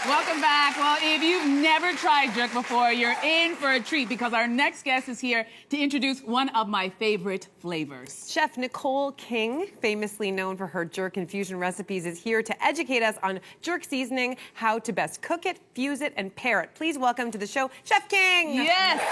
Welcome back. Well, if you've never tried jerk before, you're in for a treat because our next guest is here to introduce one of my favorite flavors. Chef Nicole King, famously known for her jerk infusion recipes, is here to educate us on jerk seasoning, how to best cook it, fuse it, and pair it. Please welcome to the show, Chef King. Yes.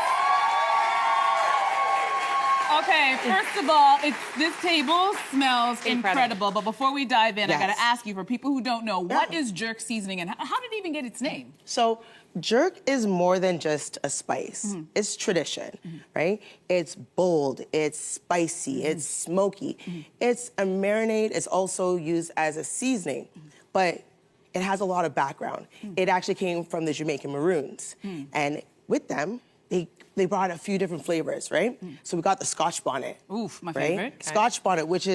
Okay, first of all, this table smells incredible. But before we dive in, I gotta ask you, for people who don't know, what is jerk seasoning and how did it even get its name? So jerk is more than just a spice. It's tradition, right? It's bold, it's spicy, it's smoky. It's a marinade. It's also used as a seasoning, but it has a lot of background. It actually came from the Jamaican Maroons, and with them, they brought a few different flavors, right? So we got the Scotch bonnet. Oof, my favorite. Okay. Scotch bonnet, which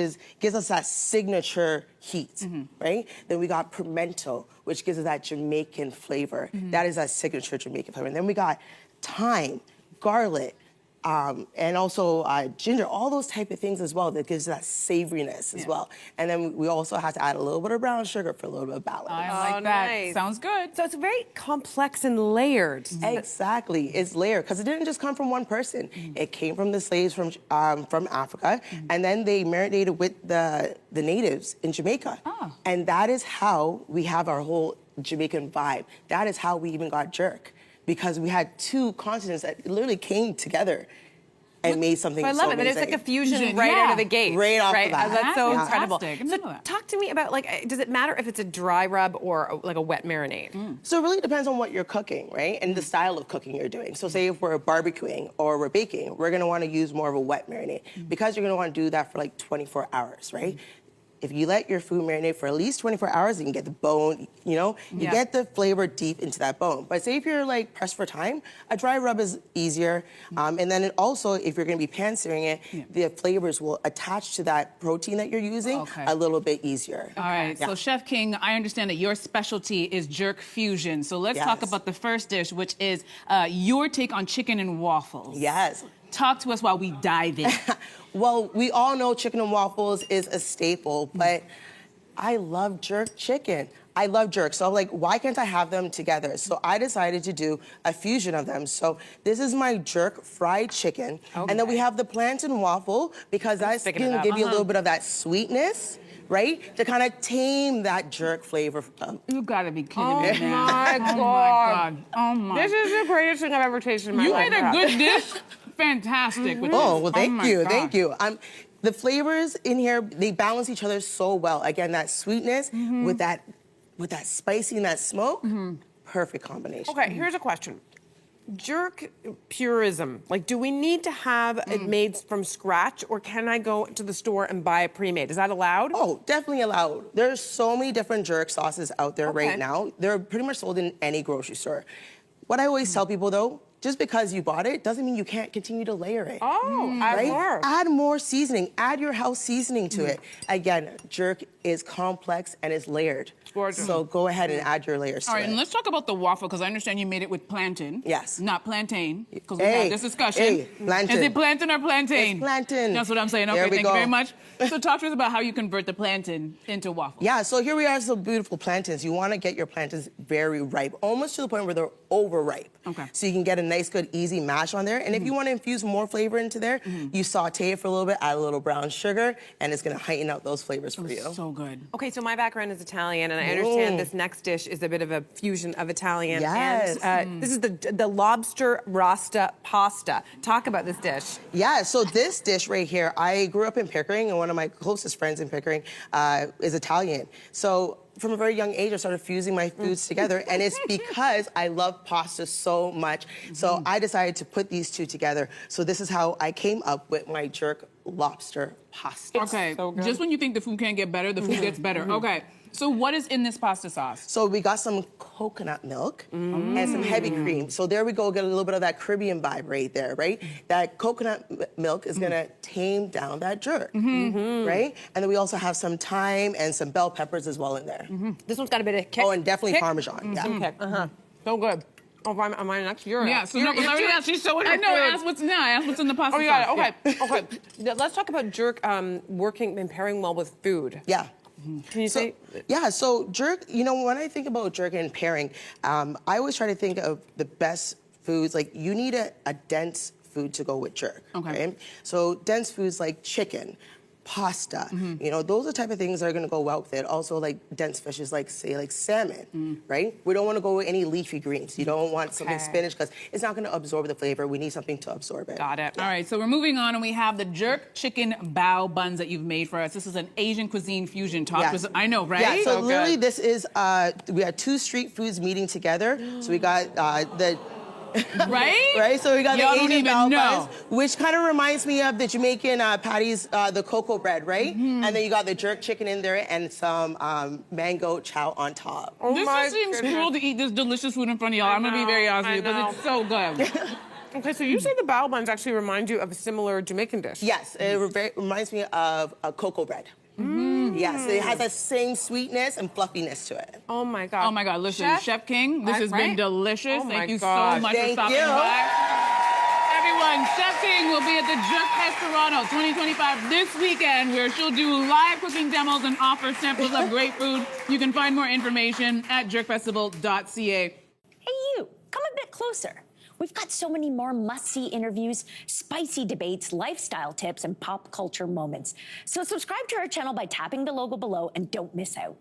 gives us that signature heat, right? Then we got pimento, which gives us that Jamaican flavor. That is that signature Jamaican flavor. And then we got thyme, garlic, and also ginger, all those type of things as well that gives that savoriness as well. And then we also have to add a little bit of brown sugar for a little bit of balance. I like that. Nice. Sounds good. So it's very complex and layered. Exactly, it's layered because it didn't just come from one person. It came from the slaves from Africa, and then they marinated with the natives in Jamaica. And that is how we have our whole Jamaican vibe. That is how we even got jerk, because we had two continents that literally came together and made something so amazing. I love it. It's like a fusion right out of the gate. Right off the bat. That's so incredible. So talk to me about, like, does it matter if it's a dry rub or like a wet marinade? So it really depends on what you're cooking, right? And the style of cooking you're doing. So say if we're barbecuing or we're baking, we're gonna wanna use more of a wet marinade because you're gonna wanna do that for like 24 hours, right? If you let your food marinate for at least 24 hours, you can get the bone, you know? You get the flavor deep into that bone. But say if you're like pressed for time, a dry rub is easier. And then also, if you're gonna be pan searing it, the flavors will attach to that protein that you're using a little bit easier. All right, so Chef King, I understand that your specialty is jerk fusion. So let's talk about the first dish, which is your take on chicken and waffles. Yes. Talk to us while we dive in. Well, we all know chicken and waffles is a staple, but I love jerk chicken. I love jerk, so I'm like, why can't I have them together? So I decided to do a fusion of them. So this is my jerk fried chicken, and then we have the plantain waffle, because that's gonna give you a little bit of that sweetness, right? To kind of tame that jerk flavor. You gotta be kidding me, man. My God. Oh my God. Oh my. This is the greatest thing I've ever tasted in my life. You made a good dish. Fantastic with this. Oh, well, thank you, God. thank you. The flavors in here, they balance each other so well. Again, that sweetness with that spicy and that smoke, perfect combination. Okay, here's a question. Jerk purism, like, do we need to have it made from scratch, or can I go to the store and buy it pre-made? Is that allowed? Oh, definitely allowed. There's so many different jerk sauces out there right now. They're pretty much sold in any grocery store. What I always tell people though, just because you bought it doesn't mean you can't continue to layer it. Oh, add more. Add more seasoning. Add your house seasoning to it. Again, jerk is complex and it's layered. Gorgeous. So go ahead and add your layers to it. All right, and let's talk about the waffle, because I understand you made it with plantain. Yes. Not plantain, because we had this discussion. Plantain. Is it plantain or plantain? It's plantain. That's what I'm saying. Okay, thank you very much. So talk to us about how you convert the plantain into waffle. Yeah, so here we are, some beautiful plantains. You want to get your plantains very ripe, almost to the point where they're overripe. Okay. So you can get a nice, good, easy mash on there. And if you want to infuse more flavor into there, you saute it for a little bit, add a little brown sugar, and it's going to heighten out those flavors for you. So good. Okay, so my background is Italian, and I understand this next dish is a bit of a fusion of Italian. Yes. And this is the lobster rasta pasta. Talk about this dish. Yeah, so this dish right here, I grew up in Pickering, and one of my closest friends in Pickering is Italian. So from a very young age, I started fusing my foods together, and it's because I love pasta so much. So I decided to put these two together. So this is how I came up with my jerk lobster pasta. Okay, just when you think the food can't get better, the food gets better. Okay, so what is in this pasta sauce? So we got some coconut milk and some heavy cream. So there we go, get a little bit of that Caribbean vibe right there, right? That coconut milk is gonna tame down that jerk, right? And then we also have some thyme and some bell peppers as well in there. This one's got a bit of kick. Oh, and definitely Parmesan, Okay. So good. Oh, am I next? You're Yeah, next. so no, She's so I know, ask what's in the pasta Oh, you sauce. got it. Okay. Okay. Let's talk about jerk working and pairing well with food. Yeah. Can you say? Yeah, so jerk, when I think about jerk and pairing, I always try to think of the best foods. Like, you need a dense food to go with jerk. Okay. Right? So dense foods like chicken, pasta, those are the type of things that are gonna go well with it. Also, like dense fishes, like salmon, right? We don't want to go with any leafy greens. You don't want something spinach because it's not gonna absorb the flavor. We need something to absorb it. Got it. All right, so we're moving on, and we have the jerk chicken bao buns that you've made for us. This is an Asian cuisine fusion topped with, I know, right? Yeah, so literally good. this is, we had two street foods meeting together. So we got the... Right? Right? So we got Y'all the don't Asian even bao know. buns, which kind of reminds me of the Jamaican patties, the cocoa bread, right? And then you got the jerk chicken in there and some mango chow on top. Oh This my just seems goodness. cruel to eat this delicious food in front of y'all. I'm gonna be very honest with you because it's so good. Okay, so you say the bao buns actually remind you of a similar Jamaican dish. Yes, it reminds me of a cocoa bread. Yes, it has that same sweetness and fluffiness to it. Oh my God. Oh my God, listen, Chef King, this has been delicious. Oh my Thank you God. so much for Thank stopping you. by. Everyone, Chef King will be at the Jerk Fest Toronto 2025 this weekend, where she'll do live cooking demos and offer samples of great food. You can find more information at jerkfestival.ca. Hey, you, come a bit closer. We've got so many more must-see interviews, spicy debates, lifestyle tips, and pop culture moments. So subscribe to our channel by tapping the logo below and don't miss out.